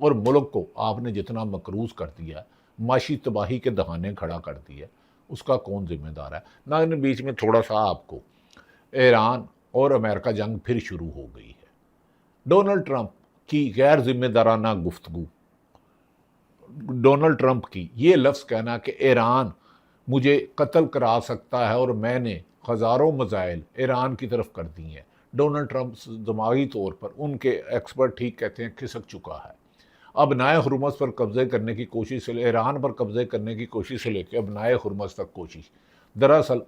اور ملک کو آپ نے جتنا مقروض کر دیا ہے، معاشی تباہی کے دہانے کھڑا کر دیا، اس کا کون ذمہ دار ہے؟ ناظرین بیچ میں تھوڑا سا آپ کو، ایران اور امریکہ جنگ پھر شروع ہو گئی ہے۔ ڈونلڈ ٹرمپ کی غیر ذمہ دارانہ گفتگو، ڈونلڈ ٹرمپ کی یہ لفظ کہنا کہ ایران مجھے قتل کرا سکتا ہے اور میں نے ہزاروں میزائل ایران کی طرف کر دی ہیں، ڈونلڈ ٹرمپ دماغی طور پر، ان کے ایکسپرٹ ٹھیک کہتے ہیں، کھسک چکا ہے۔ اب نئے ہرمز پر قبضے کرنے کی کوشش سے ایران پر قبضے کرنے کی کوشش سے لے کے اب نئے ہرمز تک کوشش۔ دراصل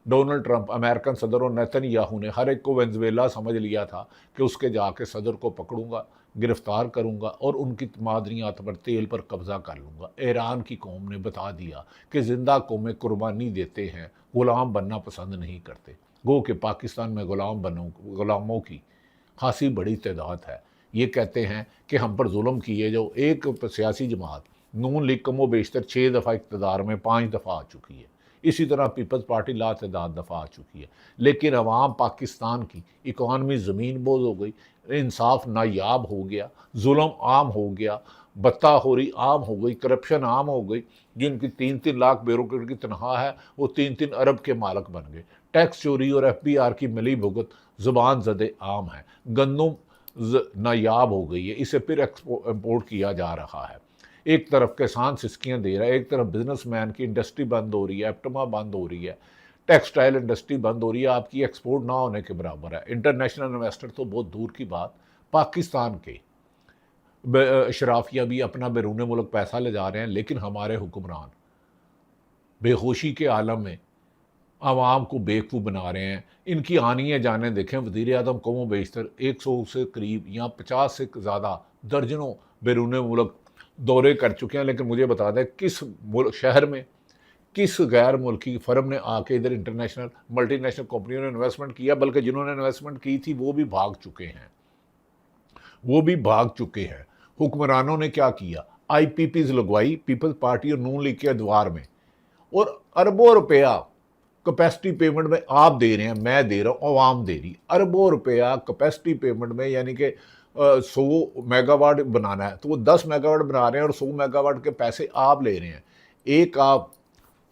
ڈونلڈ ٹرمپ امریکن صدر اور نیتن یاہو نے ہر ایک کو وینزویلا سمجھ لیا تھا کہ اس کے جا کے صدر کو پکڑوں گا، گرفتار کروں گا اور ان کی معدنیات پر، تیل پر قبضہ کر لوں گا۔ ایران کی قوم نے بتا دیا کہ زندہ قومیں قربانی دیتے ہیں، غلام بننا پسند نہیں کرتے۔ گو کہ پاکستان میں غلاموں کی خاصی بڑی تعداد ہے۔ یہ کہتے ہیں کہ ہم پر ظلم کیے جو ایک سیاسی جماعت نون لیگ کم و بیشتر 6 دفعہ اقتدار میں 5 دفعہ آ چکی ہے، اسی طرح پیپلز پارٹی لا تعداد دفعہ آ چکی ہے، لیکن عوام پاکستان کی اکانومی زمین بوز ہو گئی، انصاف نایاب ہو گیا، ظلم عام ہو گیا، بتہ خوری عام ہو گئی، کرپشن عام ہو گئی۔ جن کی 3-3 لاکھ بیوروکریٹ کی تنخواہ ہے وہ 3-3 ارب کے مالک بن گئے۔ ٹیکس چوری اور ایف بی آر کی ملی بھگت زبان زدے عام ہے۔ گندم نایاب ہو گئی ہے، اسے پھر امپورٹ کیا جا رہا ہے۔ ایک طرف کسان سسکیاں دے رہا ہے، ایک طرف بزنس مین کی انڈسٹری بند ہو رہی ہے، ایپٹما بند ہو رہی ہے، ٹیکسٹائل انڈسٹری بند ہو رہی ہے، آپ کی ایکسپورٹ نہ ہونے کے برابر ہے۔ انٹرنیشنل انویسٹر تو بہت دور کی بات، پاکستان کے اشرافیہ بھی اپنا بیرون ملک پیسہ لے جا رہے ہیں، لیکن ہمارے حکمران بے ہوشی کے عالم میں عوام کو بیوقوف بنا رہے ہیں۔ ان کی آنیاں جانیں دیکھیں، وزیر اعظم کم و بیشتر 100 سے قریب یا 50 سے زیادہ درجنوں بیرون ملک دورے کر چکے ہیں، لیکن مجھے بتا دیں کس شہر میں کس غیر ملکی فرم نے آ کے ادھر انٹرنیشنل ملٹی نیشنل کمپنیوں نے انویسٹمنٹ کیا؟ بلکہ جنہوں نے انویسٹمنٹ کی تھی وہ بھی بھاگ چکے ہیں۔ حکمرانوں نے کیا کیا؟ آئی پی پیز لگوائی پیپلز پارٹی اور نون لیگ کے ادوار میں، اور اربوں روپیہ کیپیسٹی پیمنٹ میں آپ دے رہے ہیں، میں دے رہا ہوں، عوام دے رہی، اربوں روپیہ کیپیسٹی پیمنٹ میں، یعنی کہ 100 میگا واٹ بنانا ہے تو وہ 10 میگا واٹ بنا رہے ہیں اور 100 میگا واٹ کے پیسے آپ لے رہے ہیں۔ ایک آپ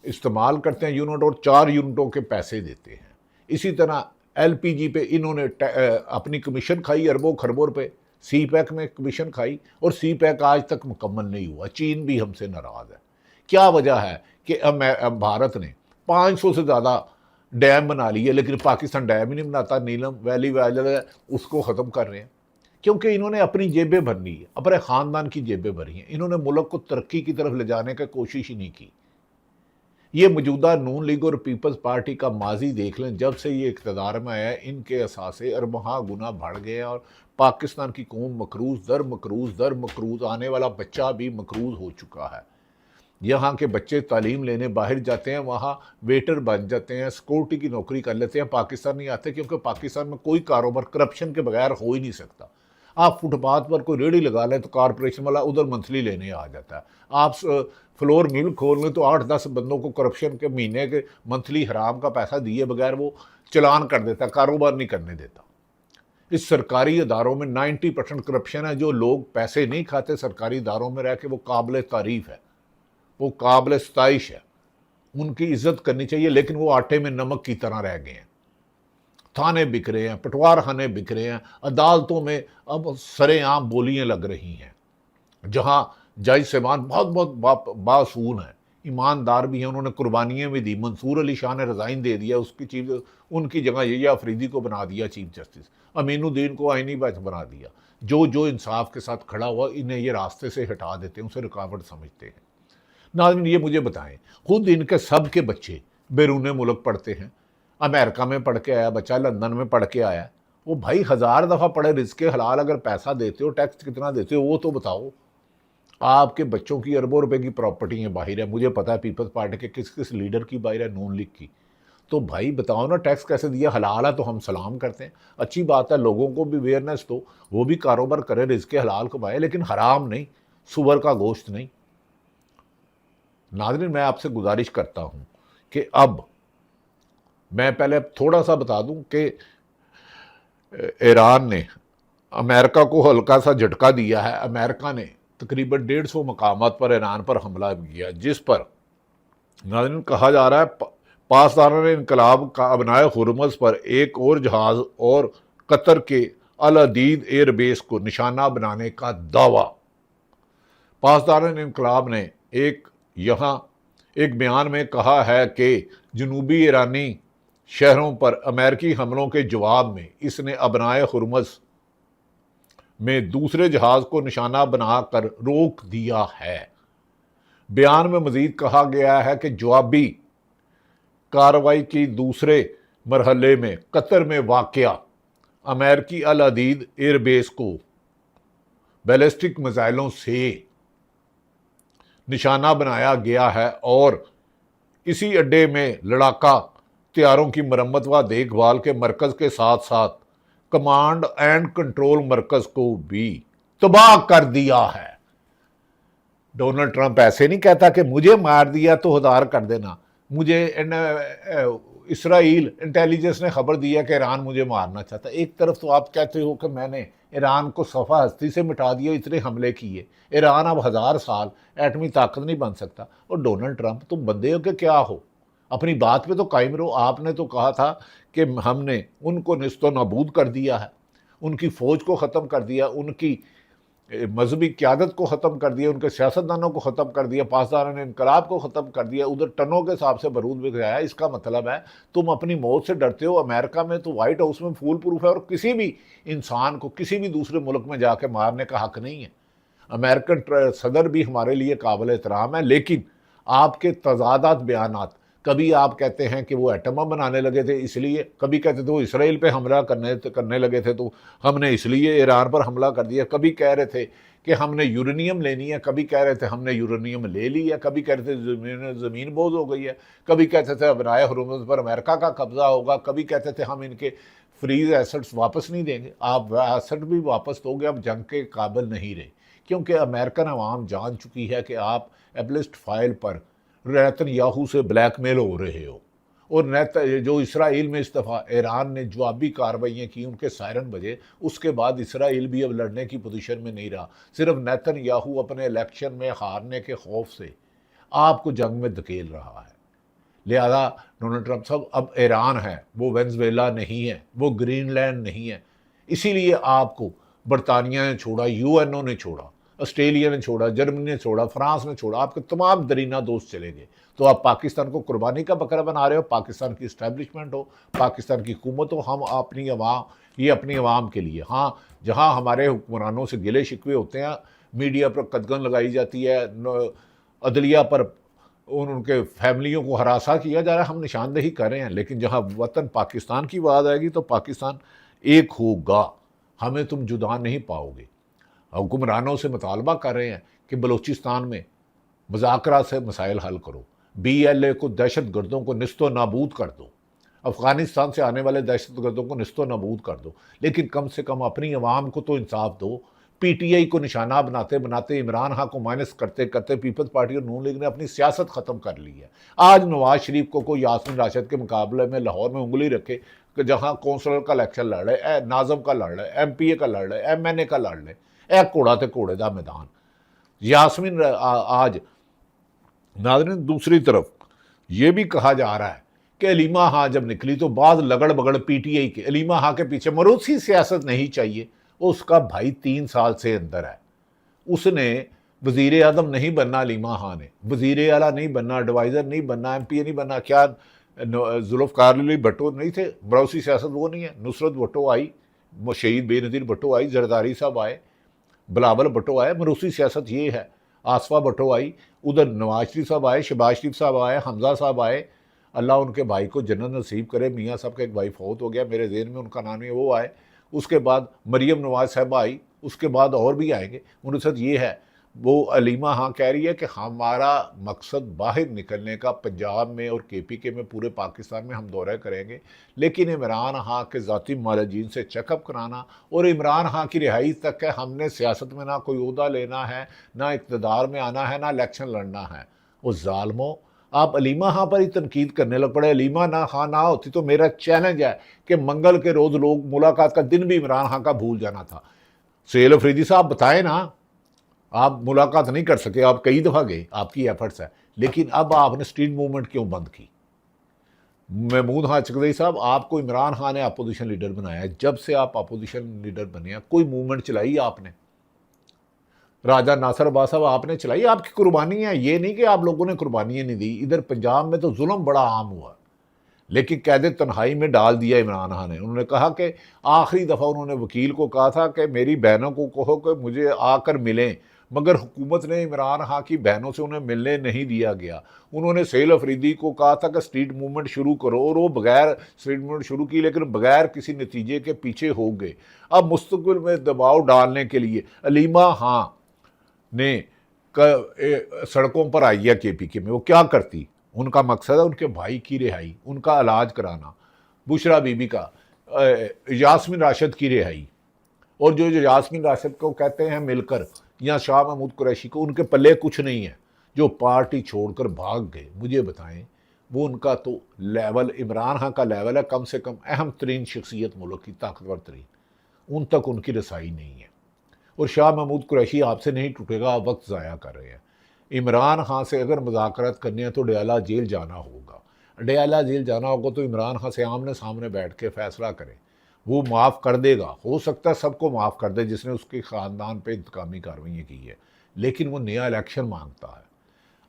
استعمال کرتے ہیں یونٹ اور 4 یونٹوں کے پیسے دیتے ہیں۔ اسی طرح ایل پی جی پہ انہوں نے اپنی کمیشن کھائی اربوں خربوں روپے، سی پیک میں کمیشن کھائی، اور سی پیک آج تک مکمل نہیں ہوا۔ چین بھی ہم سے ناراض ہے۔ کیا وجہ ہے کہ بھارت نے 500 سے زیادہ ڈیم بنا لیے، لیکن پاکستان ڈیم ہی نہیں بناتا؟ نیلم ویلی ہے اس کو ختم کر رہے ہیں، کیونکہ انہوں نے اپنی جیبیں بھرنی ہے، اپنے خاندان کی جیبیں بھری ہیں۔ انہوں نے ملک کو ترقی کی طرف لے جانے کی کوشش ہی نہیں کی۔ یہ موجودہ نون لیگ اور پیپلز پارٹی کا ماضی دیکھ لیں، جب سے یہ اقتدار میں آیا ان کے اثاثے ارباں گنا بڑھ گئے، اور پاکستان کی قوم مقروض در مقروض، آنے والا بچہ بھی مقروض ہو چکا ہے۔ یہاں کے بچے تعلیم لینے باہر جاتے ہیں، وہاں ویٹر بن جاتے ہیں، سیکورٹی کی نوکری کر لیتے ہیں، پاکستان نہیں آتے، کیونکہ پاکستان میں کوئی کاروبار کرپشن کے بغیر ہو ہی نہیں سکتا۔ آپ فٹ پاتھ پر کوئی ریڑھی لگا لیں تو کارپوریشن والا ادھر منتھلی لینے آ جاتا ہے۔ آپ فلور مل کھول لیں تو 8-10 بندوں کو کرپشن کے مہینے کے منتھلی حرام کا پیسہ دیے بغیر وہ چلان کر دیتا ہے، کاروبار نہیں کرنے دیتا۔ اس سرکاری اداروں میں 90% کرپشن ہے۔ جو لوگ پیسے نہیں کھاتے سرکاری اداروں میں رہ کے، وہ قابل تعریف ہے، وہ قابل ستائش ہے، ان کی عزت کرنی چاہیے، لیکن وہ آٹے میں نمک کی طرح رہ گئے ہیں۔ تھانے بک رہے ہیں، پٹوار خانے بک رہے ہیں، عدالتوں میں اب سرے عام بولیاں لگ رہی ہیں، جہاں جج صاحبان بہت باصون ہیں، ایماندار بھی ہیں، انہوں نے قربانیاں بھی دی۔ منصور علی شاہ نے ریزائن دے دیا، اس کی چیف، ان کی جگہ یہ افریدی کو بنا دیا چیف جسٹس، امین الدین کو آئینی بیچ بنا دیا۔ جو انصاف کے ساتھ کھڑا ہوا انہیں یہ راستے سے ہٹا دیتے ہیں، اسے رکاوٹ سمجھتے ہیں۔ ناظرین یہ مجھے بتائیں، خود ان کے سب کے بچے بیرون ملک پڑھتے ہیں، امریکہ میں پڑھ کے آیا بچہ، لندن میں پڑھ کے آیا، وہ بھائی 1000 دفعہ پڑھے، رزق حلال اگر پیسہ دیتے ہو، ٹیکس کتنا دیتے ہو وہ تو بتاؤ۔ آپ کے بچوں کی اربوں روپے کی پراپرٹی ہیں باہر ہے، مجھے پتا ہے پیپلز پارٹی کے کس لیڈر کی باہر ہے، نون لیگ کی، تو بھائی بتاؤ نا ٹیکس کیسے دیا؟ حلال ہے تو ہم سلام کرتے ہیں، اچھی بات ہے، لوگوں کو بھی اویئرنیس تو وہ بھی کاروبار کرے، رزق حلال کمائے، لیکن حرام نہیں، سور کا گوشت نہیں۔ ناظرین میں آپ سے گزارش کرتا ہوں کہ اب میں پہلے تھوڑا سا بتا دوں کہ ایران نے امریکہ کو ہلکا سا جھٹکا دیا ہے۔ امریکہ نے تقریباً 150 مقامات پر ایران پر حملہ کیا، جس پر ناظرین کہا جا رہا ہے پاسداران انقلاب کا ابنائے ہرمز پر ایک اور جہاز اور قطر کے العدید ایئر بیس کو نشانہ بنانے کا دعویٰ۔ پاسداران انقلاب نے ایک بیان میں کہا ہے کہ جنوبی ایرانی شہروں پر امریکی حملوں کے جواب میں اس نے ابنائے ہرمز میں دوسرے جہاز کو نشانہ بنا کر روک دیا ہے۔ بیان میں مزید کہا گیا ہے کہ جوابی کارروائی کی دوسرے مرحلے میں قطر میں واقع امریکی العدید ایئر بیس کو بیلسٹک میزائلوں سے نشانہ بنایا گیا ہے اور اسی اڈے میں لڑاکا طیاروں کی مرمت و دیکھ بھال کے مرکز کے ساتھ ساتھ کمانڈ اینڈ کنٹرول مرکز کو بھی تباہ کر دیا ہے۔ ڈونلڈ ٹرمپ ایسے نہیں کہتا کہ مجھے مار دیا تو ہدار کر دینا، مجھے اسرائیل انٹیلیجنس نے خبر دیا کہ ایران مجھے مارنا چاہتا۔ ایک طرف تو آپ کہتے ہو کہ میں نے ایران کو صفحہ ہستی سے مٹا دیا، اتنے حملے کیے، ایران اب 1000 سال ایٹمی طاقت نہیں بن سکتا، اور ڈونلڈ ٹرمپ تم بندے ہو کہ کیا ہو؟ اپنی بات پہ تو قائم رہو۔ آپ نے تو کہا تھا کہ ہم نے ان کو نیست و نابود کر دیا ہے، ان کی فوج کو ختم کر دیا، ان کی مذہبی قیادت کو ختم کر دیا، ان کے سیاستدانوں کو ختم کر دیا، پاسداران انقلاب کو ختم کر دیا، ادھر ٹنوں کے حساب سے بارود بکھرایا۔ اس کا مطلب ہے تم اپنی موت سے ڈرتے ہو۔ امریکہ میں تو وائٹ ہاؤس میں فول پروف ہے، اور کسی بھی انسان کو کسی بھی دوسرے ملک میں جا کے مارنے کا حق نہیں ہے۔ امریکن صدر بھی ہمارے لیے قابل احترام ہے، لیکن آپ کے تضادات بیانات، کبھی آپ کہتے ہیں کہ وہ ایٹم بم بنانے لگے تھے اس لیے، کبھی کہتے تھے وہ اسرائیل پہ حملہ کرنے لگے تھے تو ہم نے اس لیے ایران پر حملہ کر دیا، کبھی کہہ رہے تھے کہ ہم نے یورینیم لینی ہے، کبھی کہہ رہے تھے ہم نے یورینیم لے لی ہے، کبھی کہہ رہے تھے زمین بوز ہو گئی ہے، کبھی کہتے تھے ابنائے ہرمز پر امریکہ کا قبضہ ہوگا، کبھی کہتے تھے ہم ان کے فریز ایسٹس واپس نہیں دیں گے۔ آپ ایسٹ بھی واپس دو گے، اب جنگ کے قابل نہیں رہے، کیونکہ امریکن عوام جان چکی ہے کہ آپ ایبلسٹ فائل پر نیتن یاہو سے بلیک میل ہو رہے ہو، اور جو اسرائیل میں اس دفعہ ایران نے جوابی کارروائیاں کی، ان کے سائرن بجے، اس کے بعد اسرائیل بھی اب لڑنے کی پوزیشن میں نہیں رہا۔ صرف نیتن یاہو اپنے الیکشن میں ہارنے کے خوف سے آپ کو جنگ میں دھکیل رہا ہے۔ لہذا ڈونلڈ ٹرمپ صاحب، اب ایران ہے، وہ وینزویلا نہیں ہے، وہ گرین لینڈ نہیں ہے، اسی لیے آپ کو برطانیہ نے چھوڑا، یو این او نے چھوڑا، آسٹریلیا نے چھوڑا، جرمنی نے چھوڑا، فرانس نے چھوڑا، آپ کے تمام درینہ دوست چلے گئے۔ تو آپ پاکستان کو قربانی کا بکرا بنا رہے ہو، پاکستان کی اسٹیبلشمنٹ ہو، پاکستان کی حکومت ہو، ہم اپنی عوام، یہ اپنی عوام کے لیے۔ ہاں، جہاں ہمارے حکمرانوں سے گلے شکوے ہوتے ہیں، میڈیا پر قدغن لگائی جاتی ہے، عدلیہ پر ان کے فیملیوں کو ہراساں کیا جا رہا ہے، ہم نشاندہی کر رہے ہیں، لیکن جہاں وطن پاکستان کی بات آئے گی تو پاکستان ایک ہوگا، ہمیں تم جدا نہیں پاؤ گے۔ حکمرانوں سے مطالبہ کر رہے ہیں کہ بلوچستان میں مذاکرات سے مسائل حل کرو، بی ایل اے کو، دہشت گردوں کو نیست و نابود کر دو، افغانستان سے آنے والے دہشت گردوں کو نیست و نابود کر دو، لیکن کم سے کم اپنی عوام کو تو انصاف دو۔ پی ٹی آئی کو نشانہ بناتے بناتے، عمران خان کو مائنس کرتے کرتے، پیپلز پارٹی اور نون لیگ نے اپنی سیاست ختم کر لی ہے۔ آج نواز شریف کو کوئی یاسمین راشد کے مقابلے میں لاہور میں انگلی رکھے کہ جہاں کونسلر کا الیکشن لڑ رہے، ناظم کا لڑ رہے، ایم پی اے کا لڑ رہے، ایم این اے کا لڑ رہے، کوڑا تے کوڑے دا میدان۔ یاسمین آج ناظرین، دوسری طرف یہ بھی کہا جا رہا ہے کہ علیمہ خان جب نکلی تو بعض لگڑ بگڑ پی ٹی آئی کے، علیمہ خان کے پیچھے مروسی سیاست نہیں چاہیے، اس کا بھائی 3 سال سے اندر ہے، اس نے وزیر اعظم نہیں بننا، علیمہ خان نے وزیر اعلیٰ نہیں بننا، ایڈوائزر نہیں بننا، ایم پی اے نہیں بننا۔ کیا ذوالفقار علی بھٹو نہیں تھے؟ مروسی سیاست وہ نہیں ہے۔ نصرت بھٹو آئی، شہید بے نظیر بھٹو آئی، زرداری صاحب آئے، بلاول بھٹو آئے، مروسی سیاست یہ ہے۔ آصفہ بھٹو آئی، ادھر نواز شریف صاحب آئے، شہباز شریف صاحب آئے، حمزہ صاحب آئے، اللہ ان کے بھائی کو جنت نصیب کرے۔ میاں صاحب کا ایک بھائی فوت ہو گیا، میرے ذہن میں ان کا نام ہے، وہ آئے۔ اس کے بعد مریم نواز صاحبہ آئی، اس کے بعد اور بھی آئیں گے۔ منصد یہ ہے، وہ علیمہ ہاں کہہ رہی ہے کہ ہمارا مقصد باہر نکلنے کا، پنجاب میں اور کے پی کے میں، پورے پاکستان میں ہم دورہ کریں گے، لیکن عمران خان کے ذاتی معالجین سے چیک اپ کرانا اور عمران خان کی رہائی تک ہے۔ ہم نے سیاست میں نہ کوئی عہدہ لینا ہے، نہ اقتدار میں آنا ہے، نہ الیکشن لڑنا ہے۔ وہ ظالموں، آپ علیمہ خان پر ہی تنقید کرنے لگ پڑے۔ علیمہ خان نہ ہوتی تو میرا چیلنج ہے کہ منگل کے روز لوگ ملاقات کا دن بھی عمران خان کا بھول جانا تھا۔ سہیل افریدی صاحب بتائیں نا، آپ ملاقات نہیں کر سکے، آپ کئی دفعہ گئے، آپ کی ایفرٹس ہے، لیکن اب آپ نے اسٹریٹ موومنٹ کیوں بند کی؟ محمود خان چکدئی صاحب، آپ کو عمران خان نے اپوزیشن لیڈر بنایا ہے، جب سے آپ اپوزیشن لیڈر بنے ہیں کوئی موومنٹ چلائی آپ نے؟ راجہ ناصر عباس صاحب آپ نے چلائی، آپ کی قربانی ہے، یہ نہیں کہ آپ لوگوں نے قربانیاں نہیں دی۔ ادھر پنجاب میں تو ظلم بڑا عام ہوا، لیکن قید تنہائی میں ڈال دیا عمران خان نے۔ انہوں نے کہا کہ آخری دفعہ انہوں نے وکیل کو کہا تھا کہ میری بہنوں کو کہو کہ مجھے آ کر ملیں، مگر حکومت نے عمران خان کی بہنوں سے انہیں ملنے نہیں دیا گیا۔ انہوں نے سہیل افریدی کو کہا تھا کہ اسٹریٹ موومنٹ شروع کرو، اور وہ بغیر اسٹریٹ موومنٹ شروع کی، لیکن بغیر کسی نتیجے کے پیچھے ہو گئے۔ اب مستقبل میں دباؤ ڈالنے کے لیے علیمہ خان نے سڑکوں پر آئی ہے کے پی کے میں، وہ کیا کرتی؟ ان کا مقصد ہے ان کے بھائی کی رہائی، ان کا علاج کرانا، بشرا بی بی کا، یاسمین راشد کی رہائی، اور جو یاسمین راشد کو کہتے ہیں مل کر، یا شاہ محمود قریشی کو، ان کے پلے کچھ نہیں ہے، جو پارٹی چھوڑ کر بھاگ گئے۔ مجھے بتائیں، وہ ان کا تو لیول عمران خان کا لیول ہے کم سے کم اہم ترین شخصیت ملک کی، طاقتور ترین، ان تک ان کی رسائی نہیں ہے۔ اور شاہ محمود قریشی آپ سے نہیں ٹوٹے گا، آپ وقت ضائع کر رہے ہیں۔ عمران خان سے اگر مذاکرات کرنی ہے تو ڈیالہ جیل جانا ہوگا، ڈیالہ جیل جانا ہوگا تو عمران خان سے آمنے سامنے بیٹھ کے فیصلہ کریں، وہ معاف کر دے گا، ہو سکتا ہے سب کو معاف کر دے جس نے اس کے خاندان پہ انتقامی کارروائیاں کی ہے، لیکن وہ نیا الیکشن مانگتا ہے۔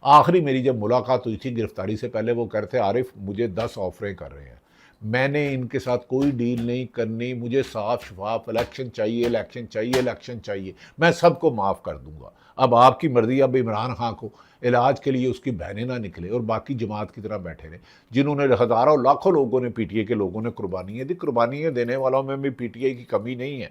آخری میری جب ملاقات ہوئی تھی گرفتاری سے پہلے، وہ کہتے عارف مجھے 10 آفریں کر رہے ہیں، میں نے ان کے ساتھ کوئی ڈیل نہیں کرنی، مجھے صاف شفاف الیکشن چاہیے، الیکشن چاہیے، الیکشن چاہیے، میں سب کو معاف کر دوں گا۔ اب آپ کی مرضی، اب عمران خان کو علاج کے لیے اس کی بہنیں نہ نکلے اور باقی جماعت کی طرح بیٹھے رہے، جنہوں نے ہزاروں لاکھوں لوگوں نے پی ٹی اے کے لوگوں نے قربانیاں دی، قربانیاں دینے والوں میں بھی پی ٹی اے کی کمی نہیں ہے۔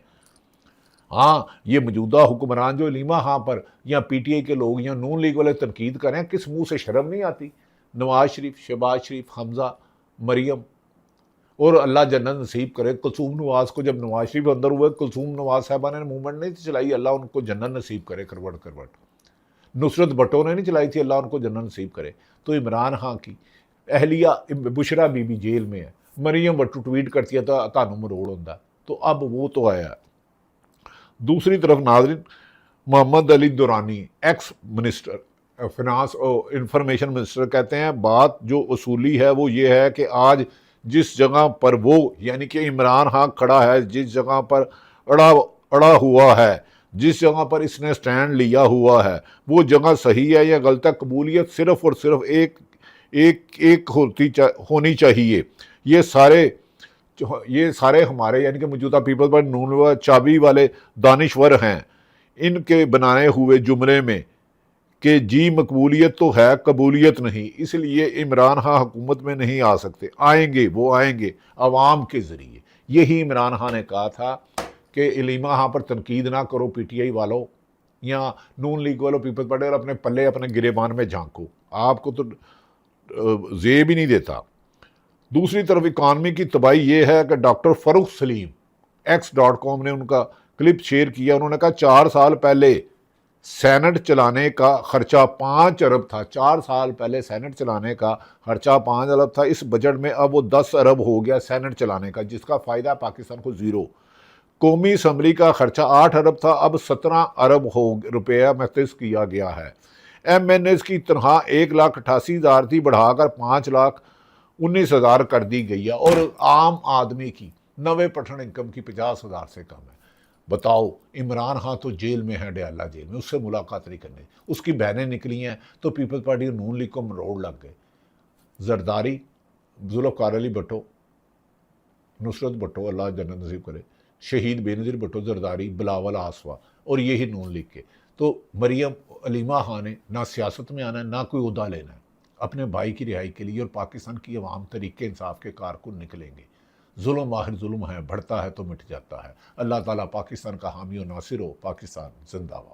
ہاں، یہ موجودہ حکمران جو علیمہ خان پر یا پی ٹی اے کے لوگ یا نون لیگ والے تنقید کریں، کس منہ سے شرم نہیں آتی؟ نواز شریف، شہباز شریف، حمزہ، مریم، اور اللہ جنت نصیب کرے کلثوم نواز کو، جب نواز شریف اندر ہوئے کلثوم نواز صاحبہ نے موومنٹ نہیں چلائی، اللہ ان کو جنت نصیب کرے کروڑ کروڑ۔ نصرت بھٹو نے نہیں چلائی تھی، اللہ ان کو جنت نصیب کرے۔ تو عمران خان کی اہلیہ بشرا بی بی جیل میں ہے، مریم بٹو ٹویٹ کرتی ہے تو تانوں مروڑ ہوندہ، تو اب وہ تو آیا ہے۔ دوسری طرف ناظرین، محمد علی دورانی ایکس منسٹر فنانس اور انفارمیشن منسٹر کہتے ہیں بات جو اصولی ہے وہ یہ ہے کہ آج جس جگہ پر وہ یعنی کہ عمران خان کھڑا ہے، جس جگہ پر اڑا ہوا ہے، جس جگہ پر اس نے سٹینڈ لیا ہوا ہے، وہ جگہ صحیح ہے یا غلط ہے؟ قبولیت صرف اور صرف ایک ہونی چاہیے۔ یہ سارے ہمارے یعنی کہ موجودہ پیپل پر نون چابی والے دانشور ہیں، ان کے بنائے ہوئے جملے میں کہ جی مقبولیت تو ہے قبولیت نہیں، اس لیے عمران خان حکومت میں نہیں آ سکتے، آئیں گے، وہ آئیں گے عوام کے ذریعے۔ یہی عمران خان نے کہا تھا کہ علیمہ خان پر تنقید نہ کرو پی ٹی آئی والوں یا نون لیگ والوں، پیپل پارٹی، اور اپنے پلے اپنے گریبان میں جھانکو، آپ کو تو زیب ہی نہیں دیتا۔ دوسری طرف اکانومی کی تباہی یہ ہے کہ ڈاکٹر فروخ سلیم x.com نے ان کا کلپ شیئر کیا، انہوں نے کہا 4 سال پہلے سینٹ چلانے کا خرچہ 5 ارب تھا، 4 سال پہلے سینٹ چلانے کا خرچہ 5 ارب تھا، اس بجٹ میں اب وہ 10 ارب ہو گیا سینٹ چلانے کا، جس کا فائدہ پاکستان کو 0۔ قومی اسمبلی کا خرچہ 8 ارب تھا، اب 17 ارب روپیہ مختص کیا گیا ہے۔ ایم این ایس کی تنخواہ 1,88,000 تھی، بڑھا کر 5,19,000 کر دی گئی ہے، اور عام آدمی کی 90% انکم کی 50,000 سے کم ہے۔ بتاؤ، عمران خان تو جیل میں ہے، ڈیالہ جیل میں، اس سے ملاقات نہیں کرنی، اس کی بہنیں نکلی ہیں تو پیپل پارٹی نون لیگ کو مروڑ لگ گئے۔ زرداری، ذوالفقار علی بھٹو، نصرت بھٹو اللہ جنت نصیب کرے، شہید بے نظیر بھٹو زرداری، بلاول آسوا، اور یہی نون لیگ کے۔ تو مریم علیمہ خان نے نہ سیاست میں آنا ہے نہ کوئی عہدہ لینا ہے، اپنے بھائی کی رہائی کے لیے، اور پاکستان کی عوام تحریک انصاف کے کارکن نکلیں گے۔ ظلم آخر ظلم ہے، بڑھتا ہے تو مٹ جاتا ہے۔ اللہ تعالیٰ پاکستان کا حامی و ناصر ہو۔ پاکستان زندہ باد۔